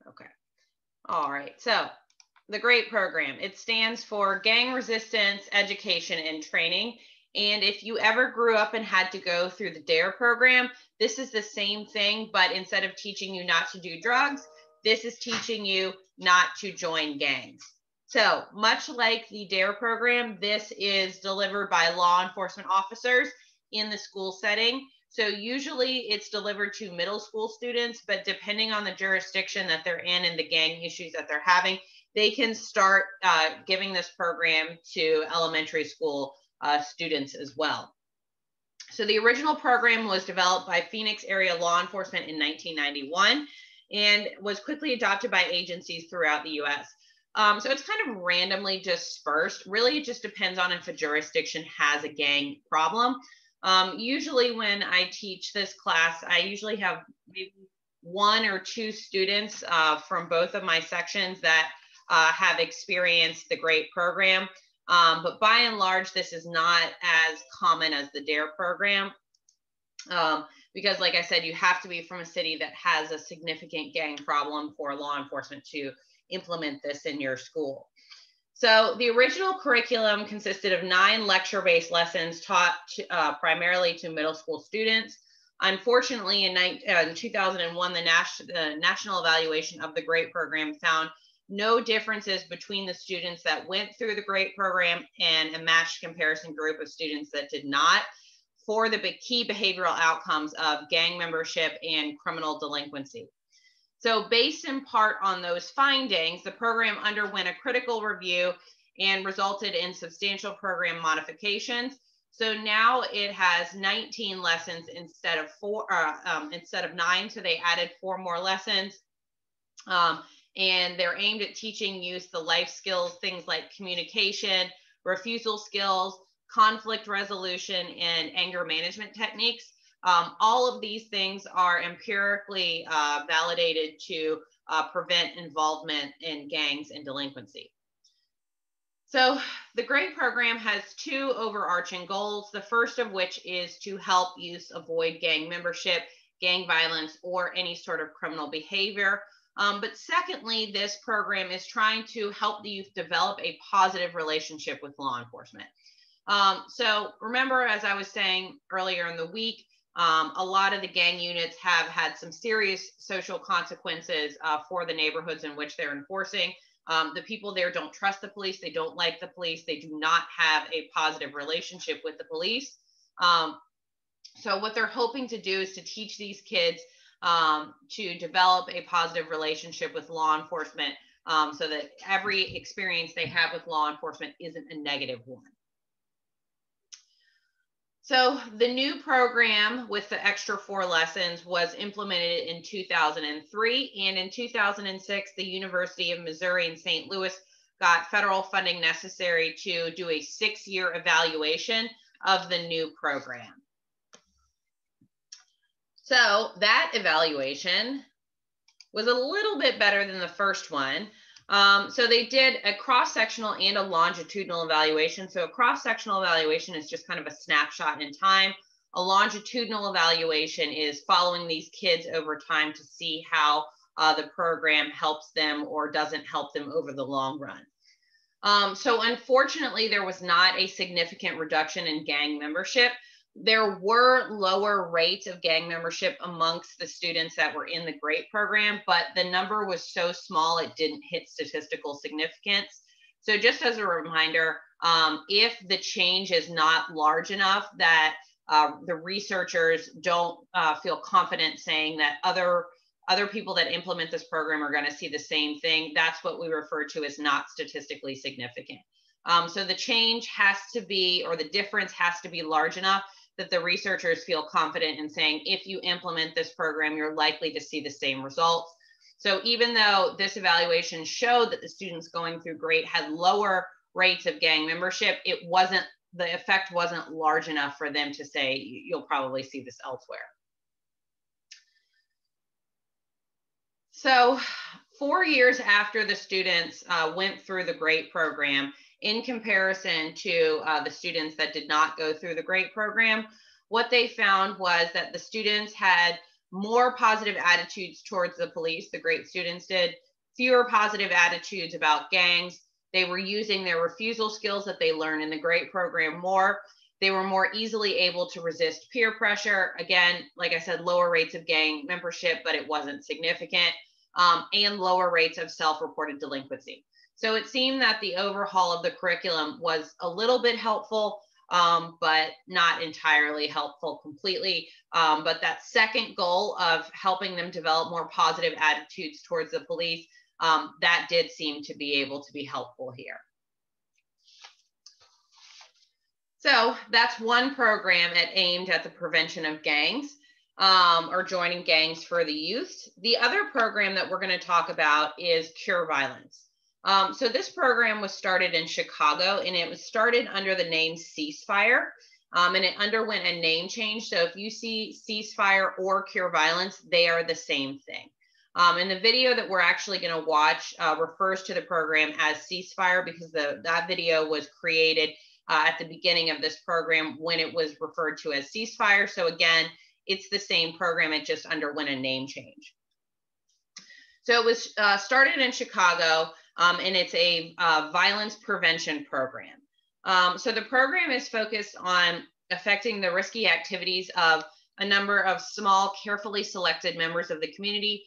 Okay. All right. So the GREAT program, it stands for Gang Resistance Education and Training. And if you ever grew up and had to go through the DARE program, this is the same thing, but instead of teaching you not to do drugs, this is teaching you not to join gangs. So much like the DARE program, this is delivered by law enforcement officers in the school setting. So usually it's delivered to middle school students, but depending on the jurisdiction that they're in and the gang issues that they're having, they can start giving this program to elementary school students as well. So the original program was developed by Phoenix area law enforcement in 1991 and was quickly adopted by agencies throughout the US. So it's kind of randomly dispersed. Really, it just depends on if a jurisdiction has a gang problem. Usually when I teach this class, I usually have maybe 1 or 2 students from both of my sections that have experienced the GREAT program. But by and large, this is not as common as the DARE program. Because like I said, you have to be from a city that has a significant gang problem for law enforcement to implement this in your school. So the original curriculum consisted of 9 lecture-based lessons taught primarily to middle school students. Unfortunately, in 2001, the national evaluation of the GREAT program found no differences between the students that went through the GREAT program and a matched comparison group of students that did not for the key behavioral outcomes of gang membership and criminal delinquency. So based in part on those findings, the program underwent a critical review and resulted in substantial program modifications. So now it has 19 lessons instead of 9. So they added 4 more lessons. And they're aimed at teaching youth the life skills, things like communication, refusal skills, conflict resolution, and anger management techniques. All of these things are empirically validated to prevent involvement in gangs and delinquency. So the GREAT program has 2 overarching goals, the first of which is to help youth avoid gang membership, gang violence, or any sort of criminal behavior. But secondly, this program is trying to help the youth develop a positive relationship with law enforcement. So remember, as I was saying earlier in the week, a lot of the gang units have had some serious social consequences for the neighborhoods in which they're enforcing. The people there don't trust the police. They don't like the police. They do not have a positive relationship with the police. So what they're hoping to do is to teach these kids to develop a positive relationship with law enforcement so that every experience they have with law enforcement isn't a negative one. So the new program with the extra 4 lessons was implemented in 2003, and in 2006, the University of Missouri in St. Louis got federal funding necessary to do a 6-year evaluation of the new program. So that evaluation was a little bit better than the first one. So they did a cross-sectional and a longitudinal evaluation. So a cross-sectional evaluation is just kind of a snapshot in time. A longitudinal evaluation is following these kids over time to see how the program helps them or doesn't help them over the long run. So unfortunately, there was not a significant reduction in gang membership. There were lower rates of gang membership amongst the students that were in the GREAT program, but the number was so small it didn't hit statistical significance. So just as a reminder, if the change is not large enough that the researchers don't feel confident saying that other people that implement this program are going to see the same thing, that's what we refer to as not statistically significant. So the change has to be, or the difference has to be large enough that the researchers feel confident in saying, if you implement this program, you're likely to see the same results. So even though this evaluation showed that the students going through GREAT had lower rates of gang membership, the effect wasn't large enough for them to say, you'll probably see this elsewhere. So 4 years after the students went through the GREAT program, in comparison to the students that did not go through the GREAT program, what they found was that the students had more positive attitudes towards the police, the great students did, fewer positive attitudes about gangs. They were using their refusal skills that they learned in the GREAT program more. They were more easily able to resist peer pressure. Again, like I said, lower rates of gang membership, but it wasn't significant, and lower rates of self-reported delinquency. So it seemed that the overhaul of the curriculum was a little bit helpful, but not entirely helpful completely. But that second goal of helping them develop more positive attitudes towards the police, that did seem to be able to be helpful here. So that's one program aimed at the prevention of gangs, or joining gangs for the youth. The other program that we're going to talk about is Cure Violence. So this program was started in Chicago, and it was started under the name Ceasefire, and it underwent a name change. So if you see Ceasefire or Cure Violence, they are the same thing. And the video that we're actually going to watch refers to the program as Ceasefire because that video was created at the beginning of this program when it was referred to as Ceasefire. So again, it's the same program, it just underwent a name change. So it was started in Chicago, and it's a violence prevention program. So the program is focused on affecting the risky activities of a number of small, carefully selected members of the community,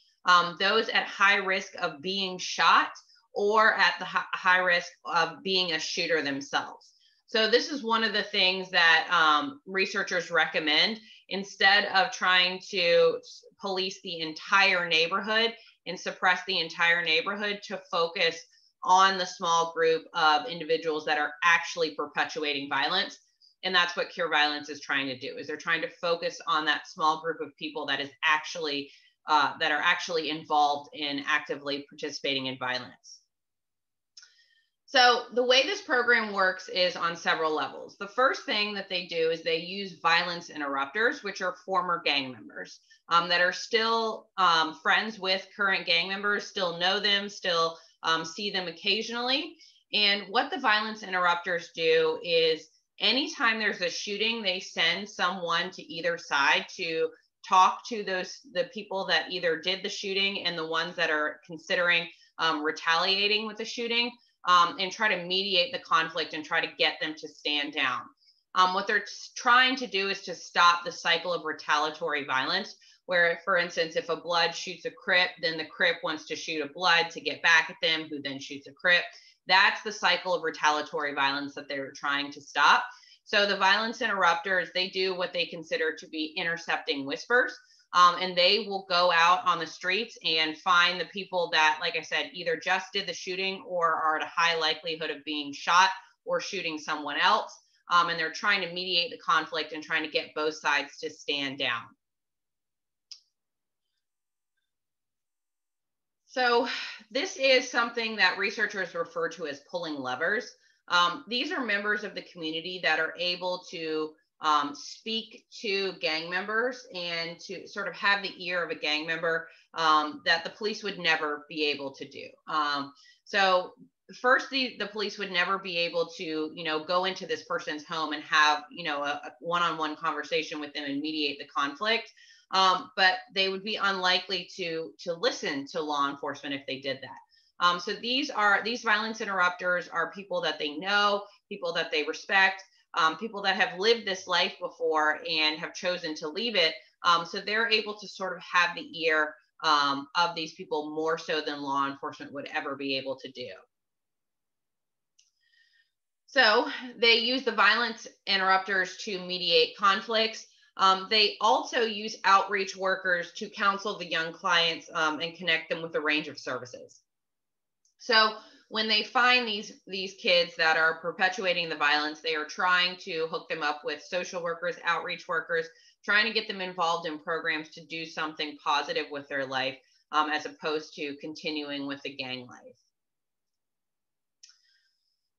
those at high risk of being shot or at the high risk of being a shooter themselves. So this is one of the things that researchers recommend. Instead of trying to police the entire neighborhood and suppress the entire neighborhood, to focus on the small group of individuals that are actually perpetuating violence. And that's what Cure Violence is trying to do, is they're trying to focus on that small group of people that is actually that are actually involved in actively participating in violence. So the way this program works is on several levels. The first thing that they do is they use violence interrupters, which are former gang members that are still friends with current gang members, still know them, still see them occasionally. And what the violence interrupters do is anytime there's a shooting, they send someone to either side to talk to the people that either did the shooting and the ones that are considering retaliating with the shooting, and try to mediate the conflict and try to get them to stand down. What they're trying to do is to stop the cycle of retaliatory violence, where, for instance, if a Blood shoots a Crip, then the Crip wants to shoot a Blood to get back at them, who then shoots a Crip. That's the cycle of retaliatory violence that they're trying to stop. So the violence interrupters, they do what they consider to be intercepting whispers. And they will go out on the streets and find the people that, like I said, either just did the shooting or are at a high likelihood of being shot or shooting someone else. And they're trying to mediate the conflict and trying to get both sides to stand down. So this is something that researchers refer to as pulling levers. These are members of the community that are able to speak to gang members and to sort of have the ear of a gang member that the police would never be able to do. So first, the police would never be able to, go into this person's home and have, a one-on-one conversation with them and mediate the conflict. But they would be unlikely to listen to law enforcement if they did that. So these violence interrupters are people that they know, people that they respect, people that have lived this life before and have chosen to leave it. So they're able to sort of have the ear of these people more so than law enforcement would ever be able to do. So they use the violence interrupters to mediate conflicts. They also use outreach workers to counsel the young clients and connect them with a range of services. So when they find these kids that are perpetuating the violence, they are trying to hook them up with social workers, outreach workers, trying to get them involved in programs to do something positive with their life, as opposed to continuing with the gang life.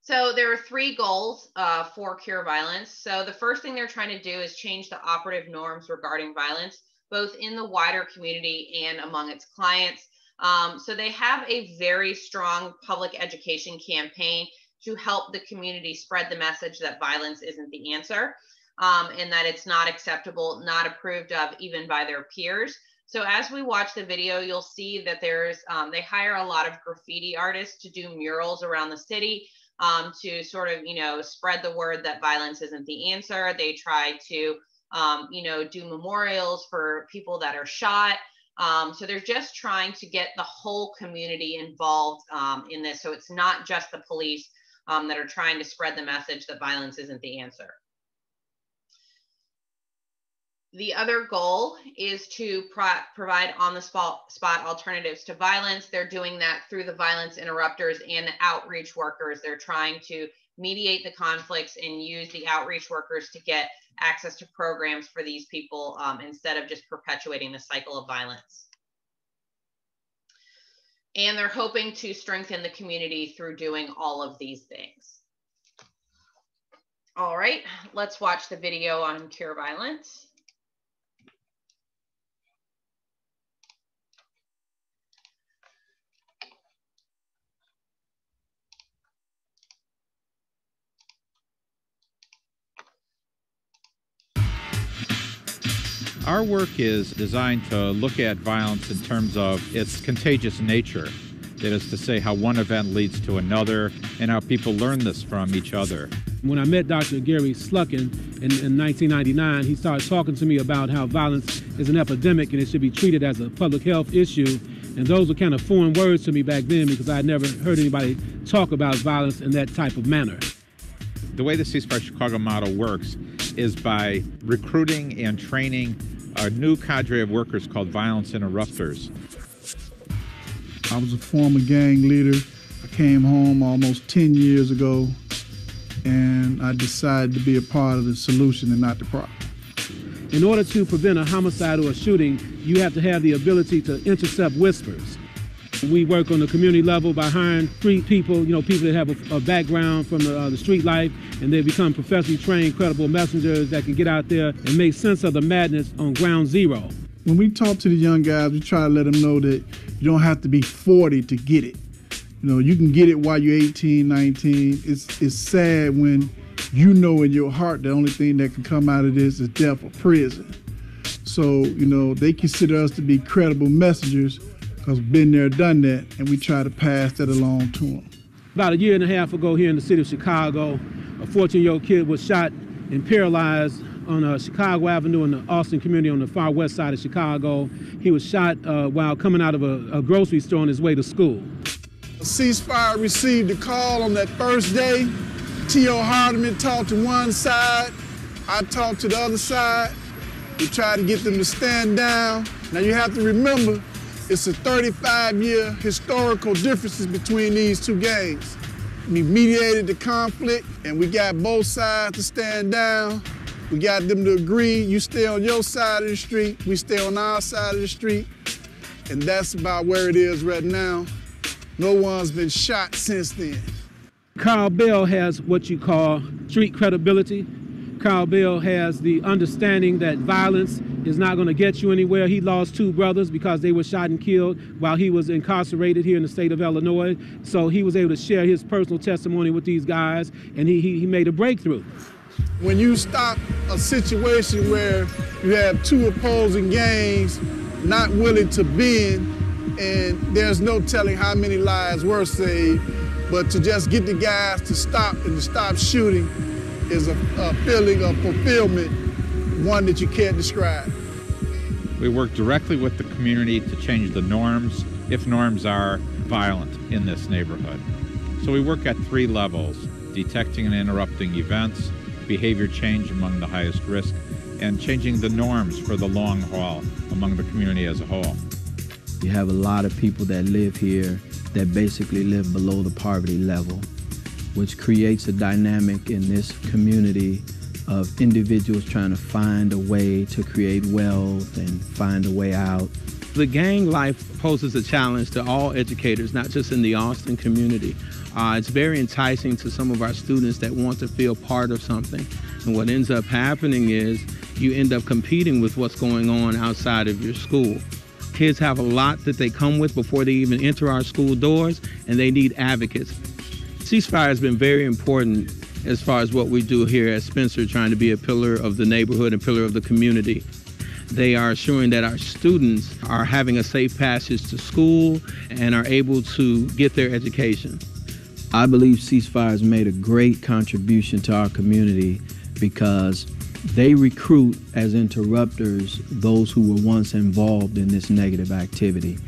So there are 3 goals for Cure Violence. So the first thing they're trying to do is change the operative norms regarding violence, both in the wider community and among its clients. So they have a very strong public education campaign to help the community spread the message that violence isn't the answer, and that it's not acceptable, not approved of even by their peers. So as we watch the video, you'll see that they hire a lot of graffiti artists to do murals around the city to sort of, spread the word that violence isn't the answer. They try to, do memorials for people that are shot. So they're just trying to get the whole community involved in this. So it's not just the police that are trying to spread the message that violence isn't the answer. The other goal is to provide on-the-spot alternatives to violence. They're doing that through the violence interrupters and the outreach workers. They're trying to mediate the conflicts and use the outreach workers to get access to programs for these people instead of just perpetuating the cycle of violence. And they're hoping to strengthen the community through doing all of these things. All right, let's watch the video on Cure Violence. Our work is designed to look at violence in terms of its contagious nature. That is to say, how one event leads to another and how people learn this from each other. When I met Dr. Gary Sluckin in 1999, he started talking to me about how violence is an epidemic and it should be treated as a public health issue. And those were kind of foreign words to me back then because I had never heard anybody talk about violence in that type of manner. The way the Ceasefire Chicago model works is by recruiting and training a new cadre of workers called violence interrupters. I was a former gang leader. I came home almost 10 years ago, and I decided to be a part of the solution and not the problem. In order to prevent a homicide or a shooting, you have to have the ability to intercept whispers. We work on the community level by hiring street people, people that have a background from the street life, and they become professionally trained, credible messengers that can get out there and make sense of the madness on ground zero. When we talk to the young guys, we try to let them know that you don't have to be 40 to get it. You can get it while you're 18, 19. It's sad when you know in your heart the only thing that can come out of this is death or prison. So, they consider us to be credible messengers because we've been there, done that, and we try to pass that along to them. About a year and a half ago here in the city of Chicago, a 14-year-old kid was shot and paralyzed on Chicago Avenue in the Austin community on the far west side of Chicago. He was shot while coming out of a grocery store on his way to school. Ceasefire received a call on that first day. T.O. Hardeman talked to one side, I talked to the other side. We tried to get them to stand down. Now you have to remember, it's a 35-year historical differences between these two gangs. We mediated the conflict and we got both sides to stand down. We got them to agree, you stay on your side of the street, we stay on our side of the street. And that's about where it is right now. No one's been shot since then. Carl Bell has what you call street credibility. Carl Bell has the understanding that violence is not going to get you anywhere. He lost two brothers because they were shot and killed while he was incarcerated here in the state of Illinois. So he was able to share his personal testimony with these guys, and he made a breakthrough. When you stop a situation where you have two opposing gangs not willing to bend, and there's no telling how many lives were saved, but to just get the guys to stop and to stop shooting is a feeling of fulfillment, one that you can't describe. We work directly with the community to change the norms, if norms are violent in this neighborhood. So we work at 3 levels: detecting and interrupting events, behavior change among the highest risk, and changing the norms for the long haul among the community as a whole. You have a lot of people that live here that basically live below the poverty level, which creates a dynamic in this community of individuals trying to find a way to create wealth and find a way out. The gang life poses a challenge to all educators, not just in the Austin community. It's very enticing to some of our students that want to feel part of something. And what ends up happening is you end up competing with what's going on outside of your school. Kids have a lot that they come with before they even enter our school doors, and they need advocates. Ceasefire has been very important as far as what we do here at Spencer, trying to be a pillar of the neighborhood and pillar of the community. They are assuring that our students are having a safe passage to school and are able to get their education. I believe Ceasefire has made a great contribution to our community because they recruit as interrupters those who were once involved in this negative activity.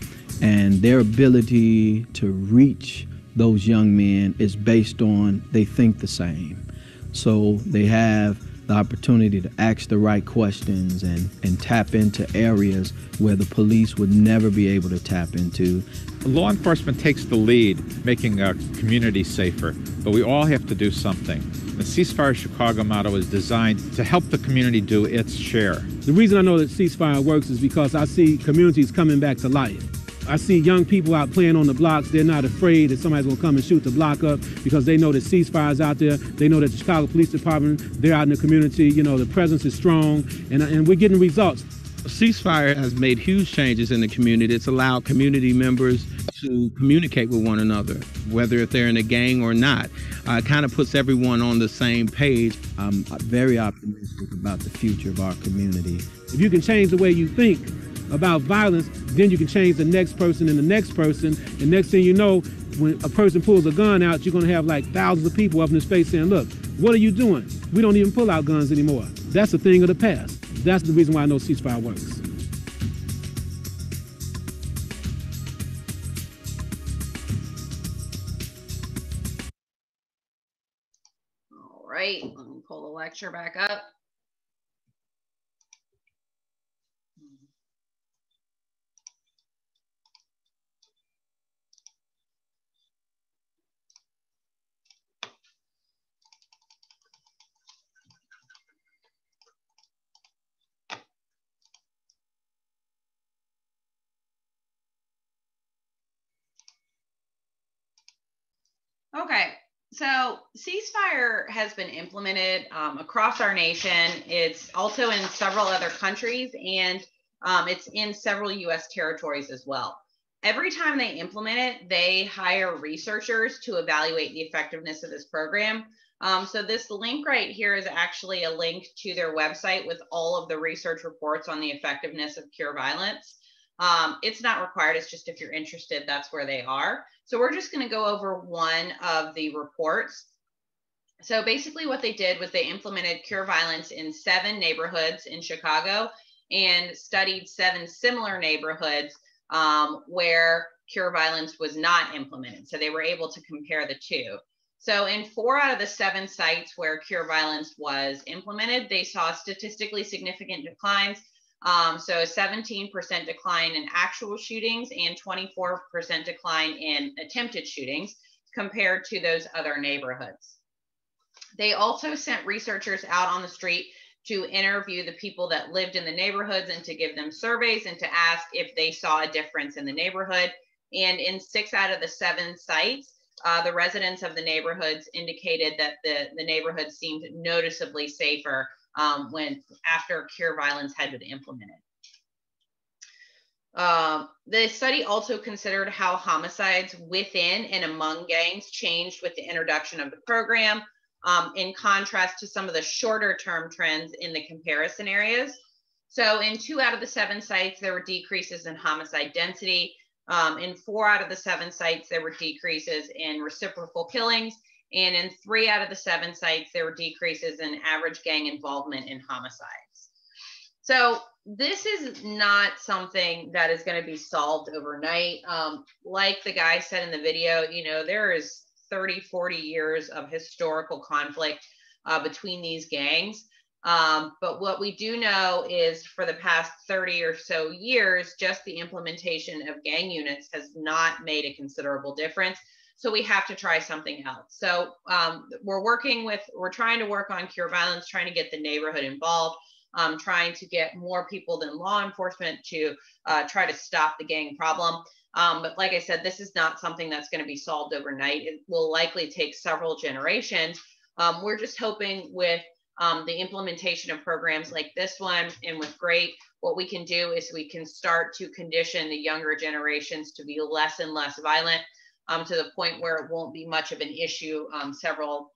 And their ability to reach those young men is based on they think the same. So they have the opportunity to ask the right questions and tap into areas where the police would never be able to tap into. Law enforcement takes the lead, making a community safer, but we all have to do something. The Ceasefire Chicago motto is designed to help the community do its share. The reason I know that Ceasefire works is because I see communities coming back to life. I see young people out playing on the blocks. They're not afraid that somebody's going to come and shoot the block up because they know that Ceasefire's out there. They know that the Chicago Police Department, they're out in the community. You know, the presence is strong, and we're getting results. Ceasefire has made huge changes in the community. It's allowed community members to communicate with one another, whether if they're in a gang or not. It kind of puts everyone on the same page. I'm very optimistic about the future of our community. If you can change the way you think about violence, then you can change the next person and the next person. And next thing you know, when a person pulls a gun out, you're going to have like thousands of people up in his face saying, look, what are you doing? We don't even pull out guns anymore. That's a thing of the past. That's the reason why I know Ceasefire works. All right, let me pull the lecture back up. Okay, so Ceasefire has been implemented across our nation. It's also in several other countries, and it's in several U.S. territories as well. Every time they implement it, they hire researchers to evaluate the effectiveness of this program. So this link right here is actually a link to their website with all of the research reports on the effectiveness of cure violence. It's not required. It's just if you're interested, that's where they are. So we're just going to go over one of the reports. So basically what they did was they implemented cure violence in 7 neighborhoods in Chicago and studied 7 similar neighborhoods where cure violence was not implemented. So they were able to compare the two. So in 4 out of the 7 sites where cure violence was implemented, they saw statistically significant declines. So a 17% decline in actual shootings and 24% decline in attempted shootings compared to those other neighborhoods. They also sent researchers out on the street to interview the people that lived in the neighborhoods and to give them surveys and to ask if they saw a difference in the neighborhood. And in 6 out of the 7 sites, the residents of the neighborhoods indicated that the neighborhood seemed noticeably safer when after cure violence had been implemented. The study also considered how homicides within and among gangs changed with the introduction of the program, in contrast to some of the shorter term trends in the comparison areas. So in 2 out of the 7 sites, there were decreases in homicide density. In 4 out of the 7 sites, there were decreases in reciprocal killings. And in 3 out of the 7 sites, there were decreases in average gang involvement in homicides. So this is not something that is going to be solved overnight. Like the guy said in the video, you know, there is 30, 40 years of historical conflict between these gangs. But what we do know is for the past 30 or so years, just the implementation of gang units has not made a considerable difference. So we have to try something else. So we're trying to work on cure violence, trying to get the neighborhood involved, trying to get more people than law enforcement to try to stop the gang problem. But like I said, this is not something that's going to be solved overnight. It will likely take several generations. We're just hoping with the implementation of programs like this one and with GREAT, what we can do is we can start to condition the younger generations to be less and less violent, to the point where it won't be much of an issue several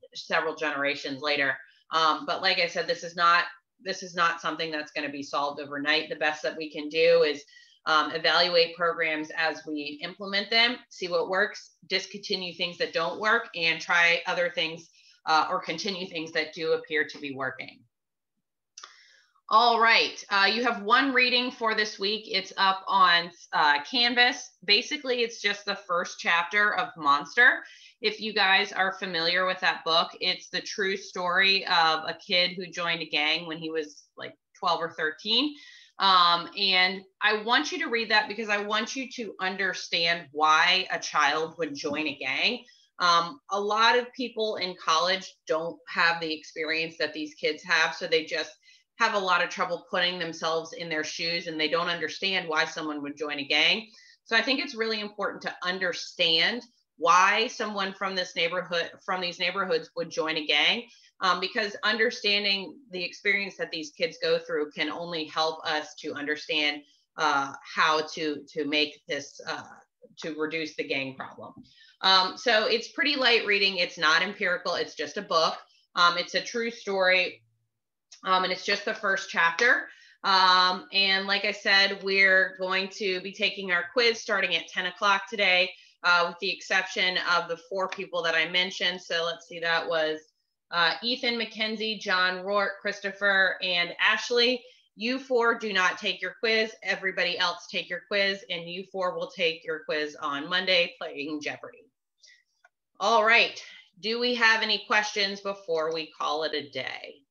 generations later. But like I said, this is not this is not something that's going to be solved overnight. The best that we can do is evaluate programs as we implement them, see what works, discontinue things that don't work, and try other things or continue things that do appear to be working. All right, you have one reading for this week. It's up on Canvas. Basically, it's just the first chapter of Monster. If you guys are familiar with that book, it's the true story of a kid who joined a gang when he was like 12 or 13. And I want you to read that because I want you to understand why a child would join a gang. A lot of people in college don't have the experience that these kids have, so they just have a lot of trouble putting themselves in their shoes, and they don't understand why someone would join a gang. So I think it's really important to understand why someone from this neighborhood, from these neighborhoods, would join a gang, because understanding the experience that these kids go through can only help us to understand how to make this, to reduce the gang problem. So it's pretty light reading. It's not empirical. It's just a book. It's a true story. And it's just the first chapter. And like I said, we're going to be taking our quiz starting at 10 o'clock today, with the exception of the 4 people that I mentioned. So let's see, that was Ethan, Mackenzie, John, Rourke, Christopher, and Ashley. You 4 do not take your quiz. Everybody else take your quiz, and you 4 will take your quiz on Monday playing Jeopardy. All right. Do we have any questions before we call it a day?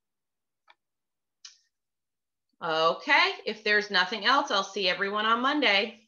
Okay, if there's nothing else, I'll see everyone on Monday.